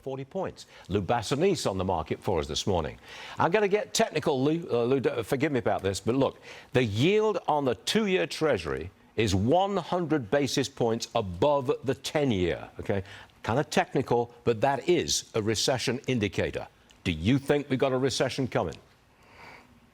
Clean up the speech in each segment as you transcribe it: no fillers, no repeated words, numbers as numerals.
40 points. Lou Basenese on the market for us this morning. I'm going to get technical, Lou, forgive me about this, but look, the yield on the 2-year Treasury is 100 basis points above the 10-year, okay? Kind of technical, but that is a recession indicator. Do you think we've got a recession coming?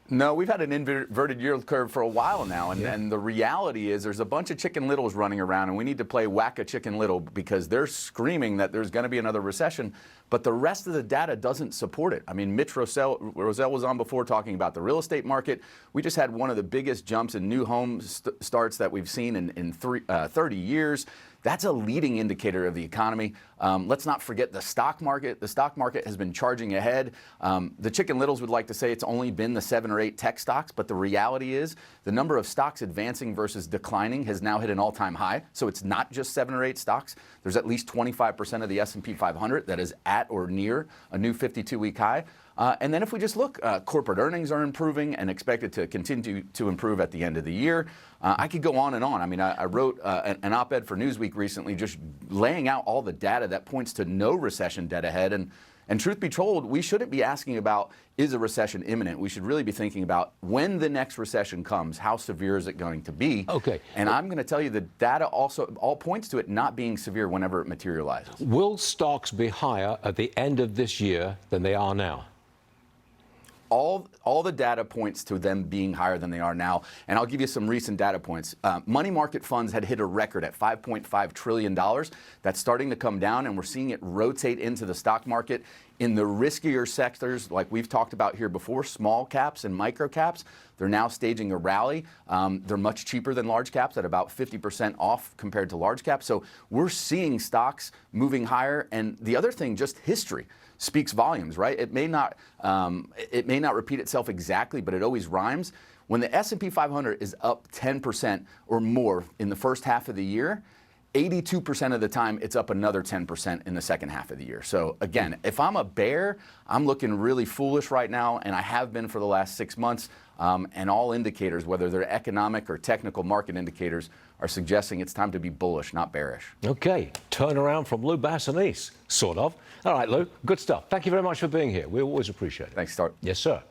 No, we've had an inverted yield curve for a while now, and the reality is there's a bunch of Chicken Littles running around, and we need to play Whack-A-Chicken Little because they're screaming that there's going to be another recession, but the rest of the data doesn't support it. I mean, Mitch Rosell was on before talking about the real estate market. We just had one of the biggest jumps in new home starts that we've seen in 30 years. That's a leading indicator of the economy. Let's not forget the stock market. The stock market has been charging ahead. The Chicken Littles would like to say it's only been the 7 or 8 tech stocks, but the reality is the number of stocks advancing versus declining has now hit an all-time high. So it's not just 7 or 8 stocks. There's at least 25% of the S&P 500 that is at or near a new 52-week high. And then if we just look, corporate earnings are improving and expected to continue to improve at the end of the year. I could go on and on. I mean, I wrote an op-ed for Newsweek recently just laying out all the data that points to no recession dead ahead. And truth be told, we shouldn't be asking about, is a recession imminent? We should really be thinking about when the next recession comes, how severe is it going to be? Okay. And I'm going to tell you the data also all points to it not being severe whenever it materializes. Will stocks be higher at the end of this year than they are now? All the data points to them being higher than they are now. And I'll give you some recent data points. Money market funds had hit a record at $5.5 trillion. That's starting to come down, and we're seeing it rotate into the stock market. In the riskier sectors, like we've talked about here before, small caps and micro caps, they're now staging a rally. They're much cheaper than large caps at about 50% off compared to large caps. So we're seeing stocks moving higher. And the other thing, just history speaks volumes, right? It may not repeat itself exactly, but it always rhymes. When the S&P 500 is up 10% or more in the first half of the year, 82% of the time it's up another 10% in the second half of the year. So again, if I'm a bear, I'm looking really foolish right now, and I have been for the last 6 months. And all indicators, whether they're economic or technical market indicators, are suggesting it's time to be bullish, not bearish. Okay, turn around from Lou Basenese, sort of. All right, Lou, good stuff. Thank you very much for being here. We always appreciate it. Thanks, Start. Yes, sir.